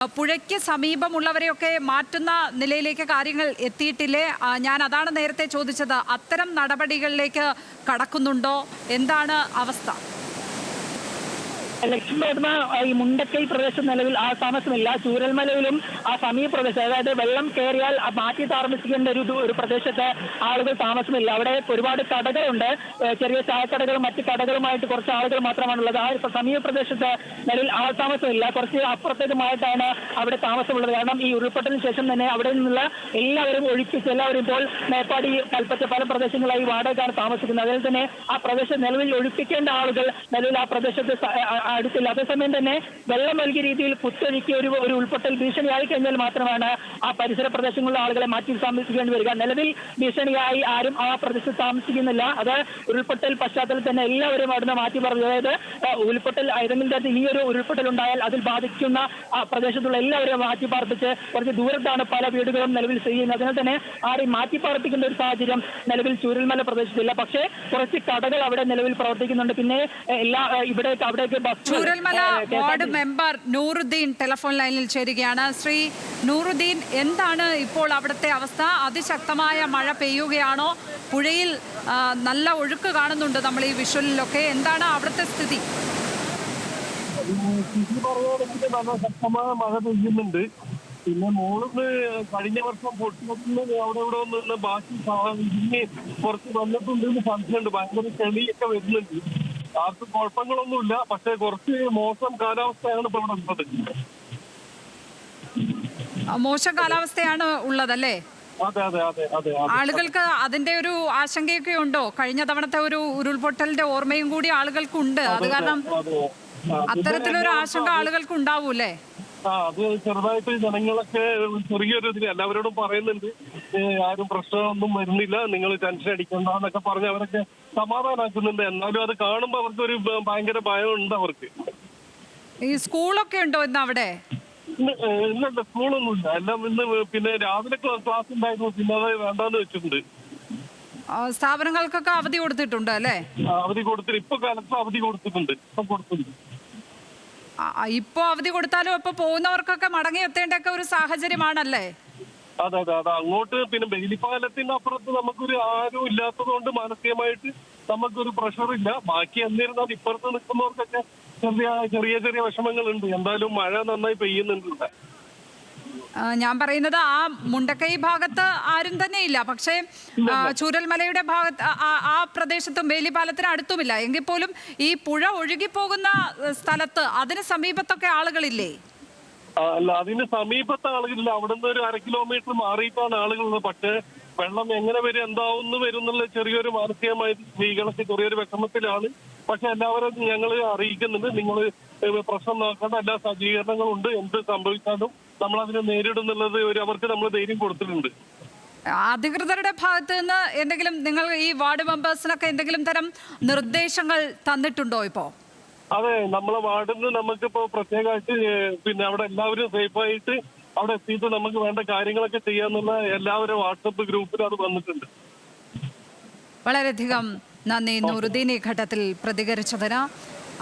പുഴയ്ക്ക് സമീപമുള്ളവരെയൊക്കെ മാറ്റുന്ന നിലയിലേക്ക് കാര്യങ്ങൾ എത്തിയിട്ടില്ലേ? ഞാൻ അതാണ് നേരത്തെ ചോദിച്ചത്. അത്തരം നടപടികളിലേക്ക് കടക്കുന്നുണ്ടോ? എന്താണ് അവസ്ഥ? ലക്ഷ്യം വരുന്ന ഈ മുണ്ടക്കൈ പ്രദേശം നിലവിൽ ആ താമസമില്ല. ചൂരൽമലയിലും ആ സമീപ പ്രദേശം, അതായത് വെള്ളം കയറിയാൽ മാറ്റി താമസിക്കേണ്ട ഒരു പ്രദേശത്ത് ആളുകൾ താമസമില്ല. അവിടെ ഒരുപാട് കടകളുണ്ട്, ചെറിയ ചായക്കടകളും മറ്റു കടകളുമായിട്ട് കുറച്ച് ആളുകൾ മാത്രമാണുള്ളത്. ആ സമീപ പ്രദേശത്ത് നിലവിൽ ആൾ താമസമില്ല. കുറച്ച് അപ്പുറത്തേക്കുമായിട്ടാണ് അവിടെ താമസമുള്ളത്. കാരണം ഈ ഉരുൾപൊട്ടലിന് ശേഷം തന്നെ അവിടെ നിന്നുള്ള എല്ലാവരും ഒഴിപ്പിച്ച് എല്ലാവരും ഇപ്പോൾ മേപ്പാടി, കൽപ്പറ്റ പല പ്രദേശങ്ങളായി വാടകയ്ക്കാണ് താമസിക്കുന്നത്. അതിൽ തന്നെ ആ പ്രദേശം നിലവിൽ ഒഴിപ്പിക്കേണ്ട ആളുകൾ നിലവിൽ ആ പ്രദേശത്ത് അടുത്തില്ല. അതേസമയം തന്നെ വെള്ളം നൽകിയ രീതിയിൽ കുത്തൊഴുക്കി ഒരു ഉൾപ്പൊട്ടൽ ഭീഷണിയായി കഴിഞ്ഞാൽ മാത്രമാണ് ആ പരിസര പ്രദേശങ്ങളിലെ ആളുകളെ മാറ്റി താമസിക്കേണ്ടി വരിക. നിലവിൽ ഭീഷണിയായി ആരും ആ പ്രദേശത്ത് താമസിക്കുന്നില്ല. അത് ഉരുൾപ്പൊട്ടൽ പശ്ചാത്തലത്തിൽ തന്നെ എല്ലാവരും അവിടുന്ന് മാറ്റി പറഞ്ഞു. അതായത് ഉരുൾപ്പൊട്ടൽ ഏതെങ്കിലും തരത്തിൽ ഈ ഒരു ഉരുൾപ്പൊട്ടൽ ഉണ്ടായാൽ അതിൽ ബാധിക്കുന്ന ആ പ്രദേശത്തുള്ള എല്ലാവരും മാറ്റി പാർപ്പിച്ച് കുറച്ച് ദൂരത്താണ് പല വീടുകളും നിലവിൽ ചെയ്യുന്നത്. അതിനാൽ തന്നെ ആരെയും മാറ്റി പാർപ്പിക്കേണ്ട ഒരു സാഹചര്യം നിലവിൽ ചൂരൽമല പ്രദേശത്തില്ല. പക്ഷേ കുറച്ച് കടകൾ അവിടെ നിലവിൽ പ്രവർത്തിക്കുന്നുണ്ട്. പിന്നെ അവിടേക്ക് Chooralmala ward member Nooruddeen telephone ലൈനിൽ ചേരുകയാണ്. ശ്രീ നൂറുദ്ദീൻ, എന്താണ് ഇപ്പോൾ അവിടുത്തെ അവസ്ഥ? അതിശക്തമായ മഴ പെയ്യുകയാണോ? പുഴയിൽ നല്ല ഒഴുക്ക് കാണുന്നുണ്ട് നമ്മൾ ഈ വിഷ്വലിലൊക്കെ. എന്താണ് അവിടുത്തെ സ്ഥിതി? നല്ല ശക്തമായ മഴ പെയ്യുന്നുണ്ട്. പിന്നെ മോളിന്ന് കഴിഞ്ഞ വർഷം പൊട്ടിന് അവിടെ ഇവിടെ നിന്ന് ബാക്കി ഇരിഞ്ഞ് കുറച്ച് വന്നിട്ടുണ്ടെന്ന് സംശയമുണ്ട്. ഭയങ്കര ചെളിയൊക്കെ വരുന്നുണ്ട്. ആർക്കും കുഴപ്പങ്ങളൊന്നുമില്ല. പക്ഷെ കുറച്ച് മോശം കാലാവസ്ഥയാണ് ഇപ്പൊ ഇവിടെ ഉള്ളത്. മോശം കാലാവസ്ഥയാണ് ഉള്ളതല്ലേ? അതെ അതെ അതെ അതെ. ആളുകൾക്ക് അതിന്റെ ഒരു ആശങ്കയൊക്കെ ഉണ്ടോ? കഴിഞ്ഞ തവണത്തെ ഒരു ഉരുൾപൊട്ടലിന്റെ ഓർമ്മയും കൂടി ആളുകൾക്കുണ്ട്. അത് കാരണം അത്തരത്തിലൊരു ആശങ്ക ആളുകൾക്ക് ഉണ്ടാവൂലേ? അത് ചെറുതായിട്ട് ജനങ്ങളൊക്കെ ചെറിയൊരു ഇതിൽ എല്ലാവരോടും പറയുന്നുണ്ട്, ആരും പ്രശ്നമൊന്നും വരുന്നില്ല, നിങ്ങൾ ടെൻഷൻ അടിക്കണ്ട എന്നൊക്കെ പറഞ്ഞ് അവരൊക്കെ സമാധാനാക്കുന്നുണ്ട്. എന്നാലും അത് കാണുമ്പോ അവർക്കൊരു ഭയങ്കര ഭയമുണ്ട് അവർക്ക്. ഈ സ്കൂളൊക്കെ ഉണ്ടോ ഇന്ന് അവിടെ? ഇന്നല്ല, സ്കൂളൊന്നുമില്ല. എല്ലാം ഇന്ന് പിന്നെ രാവിലെ ക്ലാസ് ഉണ്ടായിരുന്നു, പിന്നെ അത് വേണ്ടാന്ന് വെച്ചിട്ടുണ്ട്. സ്ഥാപനങ്ങൾക്കൊക്കെ അവധി കൊടുത്തിട്ടുണ്ട് അല്ലേ? അവധി കൊടുത്തിട്ട് ഇപ്പൊ കാലത്ത് അവധി കൊടുത്തിട്ടുണ്ട്. ഇപ്പൊ കൊടുത്തിട്ടുണ്ട്. ഇപ്പൊ അവധി കൊടുത്താലും ഇപ്പൊ പോകുന്നവർക്കൊക്കെ മടങ്ങി എത്തേണ്ടൊക്കെ ഒരു സാഹചര്യമാണല്ലേ? അതെ അതെ അതെ. അങ്ങോട്ട് പിന്നെ ബെയിലിപ്പാലത്തിന്റെ അപ്പുറത്ത് നമുക്കൊരു ആരും ഇല്ലാത്തത് കൊണ്ട് മാനസികമായിട്ട് നമുക്കൊരു പ്രഷറില്ല. ബാക്കി എന്നിരുന്നാൽ ഇപ്പുറത്ത് നിൽക്കുന്നവർക്കൊക്കെ ചെറിയ ചെറിയ വിഷമങ്ങളുണ്ട്. എന്തായാലും മഴ നന്നായി പെയ്യുന്നുണ്ട്. ഞാൻ പറയുന്നത് ആ മുണ്ടക്കൈ ഭാഗത്ത് ആരും തന്നെ ഇല്ല. പക്ഷേ ചൂരൽമലയുടെ ഭാഗത്ത് ആ പ്രദേശത്തും വേലിപ്പാലത്തിന് അടുത്തുമില്ല. എങ്കിൽ പോലും ഈ പുഴ ഒഴുകിപ്പോകുന്ന സ്ഥലത്ത് അതിന് സമീപത്തൊക്കെ ആളുകളില്ലേ? അല്ല, അതിന് സമീപത്തെ ആളുകളില്ല. അവിടുന്ന് ഒരു 1/2 കിലോമീറ്റർ മാറിയിട്ടാണ് ആളുകളുള്ളത്. പക്ഷേ വെള്ളം എങ്ങനെ വരും, എന്താവുന്നു വരുന്നുള്ള ചെറിയൊരു മാനസികമായി സ്ത്രീകളൊക്കെ ചെറിയൊരു വിഷമത്തിലാണ്. പക്ഷെ എല്ലാവരും ഞങ്ങൾ അറിയിക്കുന്നുണ്ട്, നിങ്ങൾ പ്രശ്നം നോക്കേണ്ട, എല്ലാ സജ്ജീകരണങ്ങളും ഉണ്ട്. എന്ത് സംഭവിച്ചാലും നമ്മൾ അതിനെ നേരിടുന്നുള്ളത് അവർക്ക് നമ്മൾ ധൈര്യം കൊടുത്തിട്ടുണ്ട്. അധികൃതരുടെ ഭാഗത്ത് നിന്ന് എന്തെങ്കിലും നിങ്ങൾ ഈ വാർഡ് മെമ്പേഴ്സിനൊക്കെ എന്തെങ്കിലും തരം നിർദ്ദേശങ്ങൾ തന്നിട്ടുണ്ടോ ഇപ്പോ? അതെ, നമ്മളെ വാർഡിൽ നിന്ന് നമുക്കിപ്പോ പ്രത്യേകമായിട്ട് പിന്നെ അവിടെ എല്ലാവരും സേഫായിട്ട് അവിടെ എത്തിയിട്ട് നമുക്ക് വേണ്ട കാര്യങ്ങളൊക്കെ ചെയ്യാന്നുള്ള എല്ലാവരും വാട്സപ്പ് ഗ്രൂപ്പിൽ അത് വന്നിട്ടുണ്ട്. വളരെയധികം നന്ദി നൂറുദ്ദീൻ ഈ ഘട്ടത്തിൽ പ്രതികരിച്ചതിന്.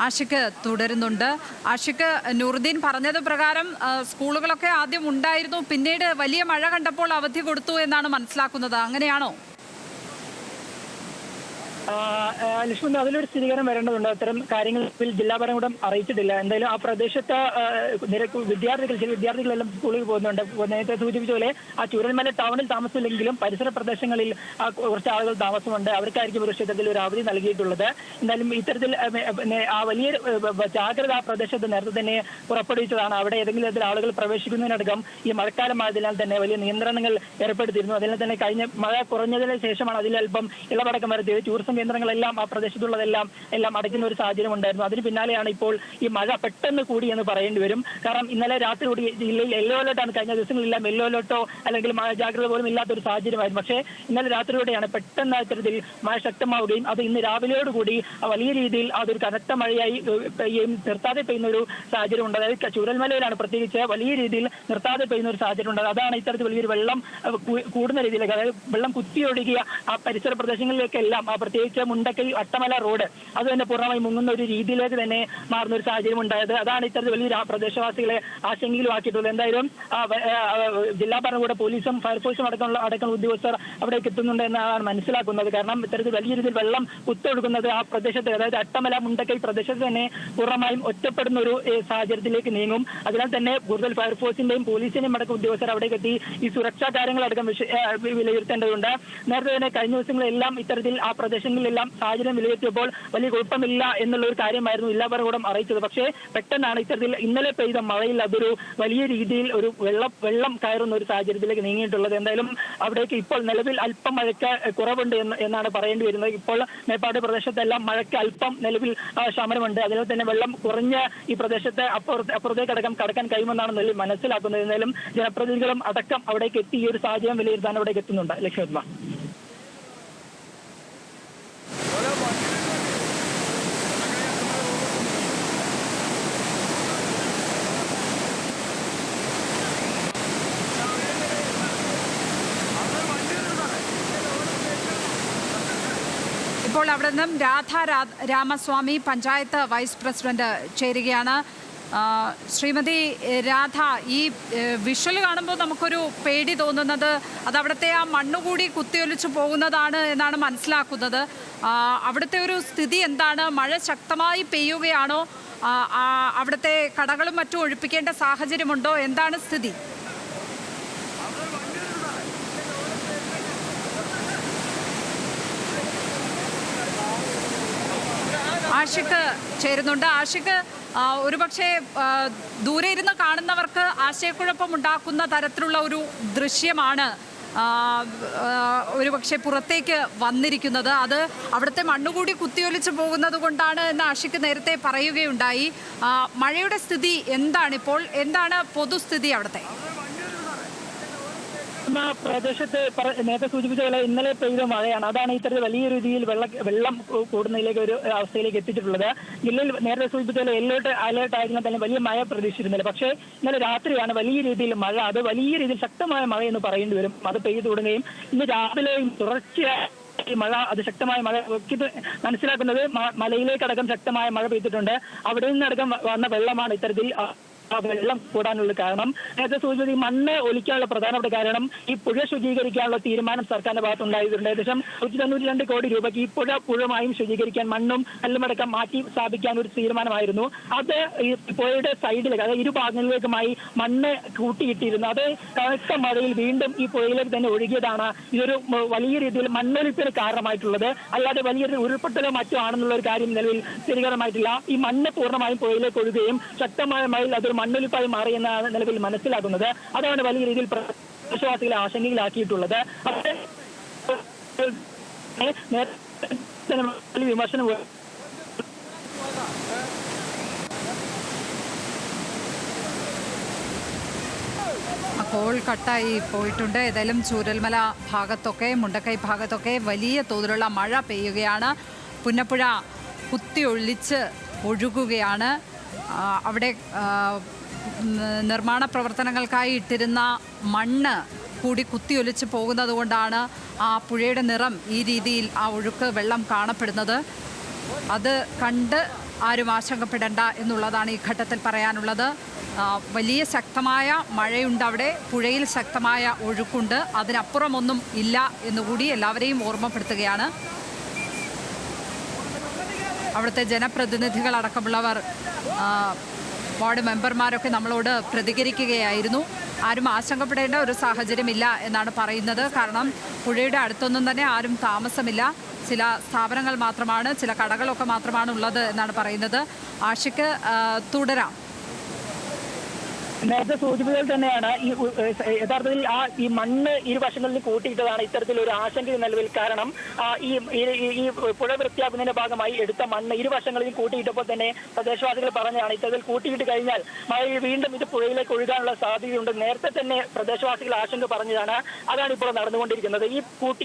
ആഷിഖ് തുടരുന്നുണ്ട്. ആഷിഖ്, നൂറുദ്ദീൻ പറഞ്ഞത് പ്രകാരം സ്കൂളുകളൊക്കെ ആദ്യം ഉണ്ടായിരുന്നു, പിന്നീട് വലിയ മഴ കണ്ടപ്പോൾ അവധി കൊടുത്തു എന്നാണ് മനസ്സിലാക്കുന്നത്. അങ്ങനെയാണോ? ലക്ഷ്മി, അതിലൊരു സ്ഥിരീകരണം വരേണ്ടതുണ്ട്. അത്തരം കാര്യങ്ങൾ ജില്ലാ ഭരണകൂടം അറിയിച്ചിട്ടില്ല. എന്തായാലും ആ പ്രദേശത്ത് ചില വിദ്യാർത്ഥികളെല്ലാം സ്കൂളിൽ പോകുന്നുണ്ട്. നേരത്തെ സൂചിപ്പിച്ച പോലെ ആ ചൂരൽമല ടൗണിൽ താമസമില്ലെങ്കിലും പരിസര പ്രദേശങ്ങളിൽ കുറച്ച് ആളുകൾ താമസമുണ്ട്. അവർക്കായിരിക്കും ഒരു ക്ഷേത്രത്തിൽ ഒരു അവധി നൽകിയിട്ടുള്ളത്. എന്തായാലും ഇത്തരത്തിൽ ആ വലിയ ജാഗ്രത ആ പ്രദേശത്ത് നേരത്തെ തന്നെ പുറപ്പെടുവിച്ചതാണ്. അവിടെ ഏതെങ്കിലും തരത്തിൽ ആളുകൾ പ്രവേശിക്കുന്നതിനടക്കം ഈ മഴക്കാലമായതിനാൽ തന്നെ വലിയ നിയന്ത്രണങ്ങൾ ഏർപ്പെടുത്തിയിരുന്നു. അതിനാൽ തന്നെ കഴിഞ്ഞ മഴ കുറഞ്ഞതിന് ശേഷമാണ് അതിലൽപ്പം ഇളവടക്കം വരുത്തിയത്. ടൂറിസം കേന്ദ്രങ്ങളെല്ലാം ആ പ്രദേശത്തുള്ളതെല്ലാം അടയ്ക്കുന്ന ഒരു സാഹചര്യം ഉണ്ടായിരുന്നു. അതിന് പിന്നാലെയാണ് ഇപ്പോൾ ഈ മഴ പെട്ടെന്ന് കൂടി എന്ന് പറയേണ്ടി വരും. കാരണം ഇന്നലെ രാത്രി കൂടി ജില്ലയിൽ യെല്ലോ അലേർട്ടാണ്. കഴിഞ്ഞ ദിവസങ്ങളെല്ലാം യെല്ലോ അലേർട്ടോ അല്ലെങ്കിൽ മഴ ജാഗ്രത പോലും ഇല്ലാത്തൊരു സാഹചര്യമായിരുന്നു. പക്ഷേ ഇന്നലെ രാത്രിയോടെയാണ് പെട്ടെന്ന് ഇത്തരത്തിൽ മഴ ശക്തമാവുകയും അത് ഇന്ന് രാവിലെയോടുകൂടി വലിയ രീതിയിൽ അതൊരു കനത്ത മഴയായി നിർത്താതെ പെയ്യുന്ന ഒരു സാഹചര്യം ഉണ്ട്. അതായത് ചൂരൽമലയിലാണ് പ്രത്യേകിച്ച് വലിയ രീതിയിൽ നിർത്താതെ പെയ്യുന്ന ഒരു സാഹചര്യം ഉണ്ട്. അതാണ് ഇത്തരത്തിൽ വലിയൊരു വെള്ളം കൂടുന്ന രീതിയിലേക്ക്, അതായത് വെള്ളം കുത്തിയൊഴുകിയ ആ പരിസര പ്രദേശങ്ങളിലേക്കെല്ലാം ആ പ്രത്യേക പ്രത്യേകിച്ച് മുണ്ടക്കൈ അട്ടമല റോഡ് അത് തന്നെ പൂർണ്ണമായി മുങ്ങുന്ന ഒരു രീതിയിലേക്ക് തന്നെ മാറുന്ന ഒരു സാഹചര്യം ഉണ്ടായത്. അതാണ് ഇത്തരത്തിൽ വലിയ പ്രദേശവാസികളെ ആശങ്കയിലുമാക്കിയിട്ടുള്ളത്. എന്തായാലും ജില്ലാ ഭരണകൂട പോലീസും ഫയർഫോഴ്സും അടക്കമുള്ള ഉദ്യോഗസ്ഥർ അവിടേക്ക് എത്തുന്നുണ്ട് എന്നാണ് മനസ്സിലാക്കുന്നത്. കാരണം ഇത്തരത്തിൽ വലിയ രീതിയിൽ വെള്ളം കുത്തൊഴുകുന്നത് ആ പ്രദേശത്ത്, അതായത് അട്ടമല മുണ്ടക്കൈ പ്രദേശത്ത് തന്നെ പൂർണ്ണമായും ഒറ്റപ്പെടുന്ന ഒരു സാഹചര്യത്തിലേക്ക് നീങ്ങും. അതിനാൽ തന്നെ കൂടുതൽ ഫയർഫോഴ്സിന്റെയും പോലീസിന്റെയും അടക്കം ഉദ്യോഗസ്ഥർ അവിടേക്ക് എത്തി ഈ സുരക്ഷാ കാര്യങ്ങളടക്കം വിലയിരുത്തേണ്ടതുണ്ട്. നേരത്തെ തന്നെ കഴിഞ്ഞ ദിവസങ്ങളെല്ലാം ഇത്തരത്തിൽ ആ പ്രദേശങ്ങളിലെല്ലാം സാഹചര്യം വിലയിരുത്തിയപ്പോൾ വലിയ കുഴപ്പമില്ല എന്നുള്ള ഒരു കാര്യമായിരുന്നു ജില്ലാ ഭരണകൂടം അറിയിച്ചത്. പക്ഷേ പെട്ടെന്നാണ് ഇത്തരത്തിൽ ഇന്നലെ പെയ്ത മഴയിൽ അതൊരു വലിയ രീതിയിൽ ഒരു വെള്ളം കയറുന്ന ഒരു സാഹചര്യത്തിലേക്ക് നീങ്ങിയിട്ടുള്ളത്. എന്തായാലും അവിടേക്ക് ഇപ്പോൾ നിലവിൽ അല്പം മഴയ്ക്ക് കുറവുണ്ട് എന്നാണ് പറയേണ്ടി വരുന്നത്. ഇപ്പോൾ മേപ്പാടി പ്രദേശത്തെല്ലാം മഴയ്ക്ക് അല്പം നിലവിൽ ശമനമുണ്ട്. അതിനാൽ തന്നെ വെള്ളം കുറഞ്ഞ ഈ പ്രദേശത്തെ അപ്പുറത്തേക്കടക്കം കടക്കാൻ കഴിയുമെന്നാണ് നിലവിൽ മനസ്സിലാക്കുന്നത്. എന്നാലും ജനപ്രതിനിധികളും അടക്കം അവിടേക്ക് എത്തി ഈ ഒരു സാഹചര്യം വിലയിരുത്താൻ അവിടേക്ക് എത്തുന്നുണ്ട്. ലക്ഷ്മിത്മ. ഇപ്പോൾ അവിടെ നിന്നും രാമസ്വാമി പഞ്ചായത്ത് വൈസ് പ്രസിഡന്റ് ചേരുകയാണ്. ശ്രീമതി രാധ, ഈ വിഷ്വൽ കാണുമ്പോൾ നമുക്കൊരു പേടി തോന്നുന്നത് അത് അവിടുത്തെ ആ മണ്ണുകൂടി കുത്തിയൊലിച്ചു പോകുന്നതാണ് എന്നാണ് മനസ്സിലാക്കുന്നത്. അവിടുത്തെ ഒരു സ്ഥിതി എന്താണ്? മഴ ശക്തമായി പെയ്യുകയാണോ? അവിടുത്തെ കടകളും മറ്റും ഒഴിപ്പിക്കേണ്ട സാഹചര്യമുണ്ടോ? എന്താണ് സ്ഥിതി? ആഷിഖ് ചേരുന്നുണ്ട്. ആഷിഖ്, ഒരുപക്ഷെ ദൂരെ ഇരുന്ന് കാണുന്നവർക്ക് ആശയക്കുഴപ്പമുണ്ടാക്കുന്ന തരത്തിലുള്ള ഒരു ദൃശ്യമാണ് ഒരുപക്ഷെ പുറത്തേക്ക് വന്നിരിക്കുന്നത്. അത് അവിടുത്തെ മണ്ണുകൂടി കുത്തിയൊലിച്ചു പോകുന്നത് കൊണ്ടാണ് എന്ന് ആഷിഖ് നേരത്തെ പറയുകയുണ്ടായി. മഴയുടെ സ്ഥിതി എന്താണിപ്പോൾ? എന്താണ് പൊതുസ്ഥിതി അവിടുത്തെ? പ്രദേശത്ത് നേരത്തെ സൂചിപ്പിച്ച പോലെ ഇന്നലെ പെയ്ത മഴയാണ്. അതാണ് ഇത്തരത്തിൽ വലിയ രീതിയിൽ വെള്ളം കൂടുന്നതിലേക്ക് ഒരു അവസ്ഥയിലേക്ക് എത്തിച്ചിട്ടുള്ളത്. ജില്ലയിൽ നേരത്തെ സൂചിപ്പിച്ച പോലെ അലേർട്ട് ആയിരുന്നാൽ തന്നെ വലിയ മഴ പ്രതീക്ഷിച്ചിരുന്നില്ല. പക്ഷേ ഇന്നലെ രാത്രിയാണ് വലിയ രീതിയിൽ മഴ, അത് വലിയ രീതിയിൽ ശക്തമായ മഴ എന്ന് പറയേണ്ടി വരും. അത് പെയ്തു തുടങ്ങുകയും ഇന്ന് രാവിലെയും തുടർച്ചയായി മഴ, അതിശക്തമായ മഴ മനസ്സിലാക്കുന്നത് മലയിലേക്കടക്കം ശക്തമായ മഴ പെയ്തിട്ടുണ്ട്. അവിടെ നിന്നടക്കം വന്ന വെള്ളമാണ് ഇത്തരത്തിൽ വെള്ളം കൂടാനുള്ള കാരണം. നേരത്തെ സൂചിപ്പിച്ച ഈ മണ്ണ് ഒലിക്കാനുള്ള പ്രധാനപ്പെട്ട കാരണം ഈ പുഴ ശുചീകരിക്കാനുള്ള തീരുമാനം സർക്കാരിന്റെ ഭാഗത്തുണ്ടായിട്ടുണ്ട്. ഏകദേശം 192 കോടി രൂപയ്ക്ക് ഈ പുഴമായും ശുചീകരിക്കാൻ മണ്ണും കല്ലുമടക്കം മാറ്റി സ്ഥാപിക്കാൻ ഒരു തീരുമാനമായിരുന്നു. അത് ഈ പുഴയുടെ സൈഡിലേക്ക്, അതായത് ഇരു ഭാഗങ്ങളിലേക്കുമായി മണ്ണ് കൂട്ടിയിട്ടിരുന്നു. അത് കനത്ത മഴയിൽ വീണ്ടും ഈ പുഴയിലേക്ക് തന്നെ ഒഴുകിയതാണ് ഇതൊരു വലിയ രീതിയിൽ മണ്ണൊലിപ്പിന് കാരണമായിട്ടുള്ളത്. അല്ലാതെ വലിയൊരു ഉരുൾപൊട്ടലോ മറ്റോ ആണെന്നുള്ള ഒരു കാര്യം നിലവിൽ സ്ഥിരീകരമായിട്ടില്ല. ഈ മണ്ണ് പൂർണ്ണമായും പുഴയിലേക്ക് ഒഴുകുകയും ശക്തമായ മഴയിൽ അതൊരു മണ്ണൊലിപ്പായി മാറിയെന്നാണ് നിലവിൽ മനസ്സിലാക്കുന്നത്. അതാണ് വലിയ രീതിയിൽ പ്രദേശവാസികളെ ആശങ്കയിലാക്കിയിട്ടുള്ളത്. വിമർശനം അപ്പോൾ കട്ടായി പോയിട്ടുണ്ട്. ഏതായാലും ചൂരൽമല ഭാഗത്തൊക്കെ മുണ്ടക്കൈ ഭാഗത്തൊക്കെ വലിയ തോതിലുള്ള മഴ പെയ്യുകയാണ്. പുന്നപ്പുഴ കുത്തിയൊലിച്ച് ഒഴുകുകയാണ്. അവിടെ നിർമ്മാണ പ്രവർത്തനങ്ങൾക്കായി ഇട്ടിരുന്ന മണ്ണ് കൂടി കുത്തിയൊലിച്ച് പോകുന്നത് കൊണ്ടാണ് ആ പുഴയുടെ നിറം ഈ രീതിയിൽ ആ ഒഴുക്ക് വെള്ളം കാണപ്പെടുന്നത്. അത് കണ്ട് ആരും ആശങ്കപ്പെടേണ്ട എന്നുള്ളതാണ് ഈ ഘട്ടത്തിൽ പറയാനുള്ളത്. വലിയ ശക്തമായ മഴയുണ്ട് അവിടെ, പുഴയിൽ ശക്തമായ ഒഴുക്കുണ്ട്. അതിനപ്പുറമൊന്നും ഇല്ല എന്നുകൂടി എല്ലാവരെയും ഓർമ്മപ്പെടുത്തുകയാണ്. അവിടുത്തെ ജനപ്രതിനിധികളടക്കമുള്ളവർ, വാർഡ് മെമ്പർമാരൊക്കെ നമ്മളോട് പ്രതികരിക്കുകയായിരുന്നു. ആരും ആശങ്കപ്പെടേണ്ട ഒരു സാഹചര്യമില്ല എന്നാണ് പറയുന്നത്. കാരണം പുഴയുടെ അടുത്തൊന്നും തന്നെ ആരും താമസമില്ല. ചില സ്ഥാപനങ്ങൾ മാത്രമാണ്, ചില കടകളൊക്കെ മാത്രമാണ് ഉള്ളത് എന്നാണ് പറയുന്നത്. ആഷിക്ക്, തുടരാം. നേരത്തെ സൂചിപ്പിച്ചത് തന്നെയാണ് ഈ യഥാർത്ഥത്തിൽ ഈ മണ്ണ് ഇരുവശങ്ങളിൽ കൂട്ടിയിട്ടതാണ് ഇത്തരത്തിലൊരു ആശങ്ക നിലവിൽ. കാരണം ഈ പുഴ വൃത്തിയാക്കുന്നതിന്റെ ഭാഗമായി എടുത്ത മണ്ണ് ഇരുവശങ്ങളിലും കൂട്ടിയിട്ടപ്പോൾ തന്നെ പ്രദേശവാസികൾ പറഞ്ഞതാണ് ഇത്തരത്തിൽ കൂട്ടിയിട്ട് കഴിഞ്ഞാൽ മഴ വീണ്ടും ഇത് പുഴയിലേക്ക് ഒഴുകാനുള്ള സാധ്യതയുണ്ട്. നേരത്തെ തന്നെ പ്രദേശവാസികൾ ആശങ്ക പറഞ്ഞതാണ്. അതാണ് ഇപ്പോൾ നടന്നുകൊണ്ടിരിക്കുന്നത്. ഈ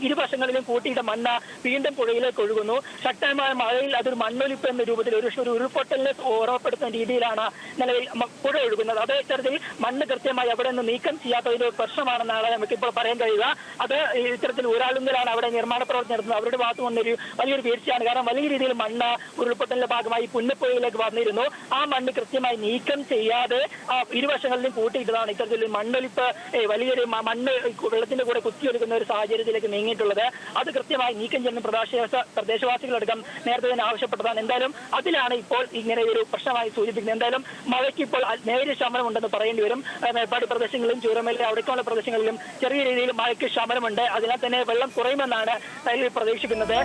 ഇരുവശങ്ങളിലും കൂട്ടിയിട്ട മണ്ണ് വീണ്ടും പുഴയിലേക്ക് ഒഴുകുന്നു. ശക്തമായ മഴയിൽ അതൊരു മണ്ണൊലിപ്പ് എന്ന രൂപത്തിൽ ഒരു ഉരുൾപൊട്ടലിനെ ഓർമ്മപ്പെടുത്തുന്ന രീതിയിലാണ് നിലവിൽ പുഴ ഒഴുകുന്നത്. അത് ഇത്തരത്തിൽ നിലവിൽ മണ്ണ് കൃത്യമായി അവിടെ നിന്ന് നീക്കം ചെയ്യാത്തതിന്റെ ഒരു പ്രശ്നമാണെന്നാണ് നമുക്കിപ്പോൾ പറയാൻ കഴിയുക. അത് ഇത്തരത്തിൽ ഊരാളുങ്കലാണ് അവിടെ നിർമ്മാണ പ്രവർത്തനം നടത്തുന്നത്. അവരുടെ ഭാഗത്ത് വന്നൊരു വലിയൊരു വീഴ്ചയാണ്. കാരണം വലിയ രീതിയിൽ മണ്ണ് ഉരുൾപൊട്ടലിന്റെ ഭാഗമായി പുന്നപ്പുഴയിലേക്ക് വന്നിരുന്നു. ആ മണ്ണ് കൃത്യമായി നീക്കം ചെയ്യാതെ ഇരുവശങ്ങളിലും കൂട്ടിയിട്ടതാണ് ഇത്തരത്തിൽ മണ്ണൊലിപ്പ് വലിയൊരു മണ്ണ് വെള്ളത്തിന്റെ കൂടെ കുത്തിയൊലിക്കുന്ന ഒരു സാഹചര്യത്തിലേക്ക് നീങ്ങിയിട്ടുള്ളത്. അത് കൃത്യമായി നീക്കം ചെയ്യുന്ന പ്രദേശവാസികളടക്കം നേരത്തെ തന്നെ ആവശ്യപ്പെട്ടതാണ്. എന്തായാലും അതിലാണ് ഇപ്പോൾ ഇങ്ങനെ ഒരു പ്രശ്നമായി സൂചിപ്പിക്കുന്നത്. എന്തായാലും മഴയ്ക്ക് ഇപ്പോൾ നേരിയ ശമനം ഉണ്ടെന്ന് പറയേണ്ടി വരും. മേപ്പാടി പ്രദേശങ്ങളിലും ചൂരമല അടക്കമുള്ള പ്രദേശങ്ങളിലും ചെറിയ രീതിയിൽ മഴയ്ക്ക് ശമനമുണ്ട്. അതിനാൽ തന്നെ വെള്ളം കുറയുമെന്നാണ് പ്രതീക്ഷിക്കുന്നത്.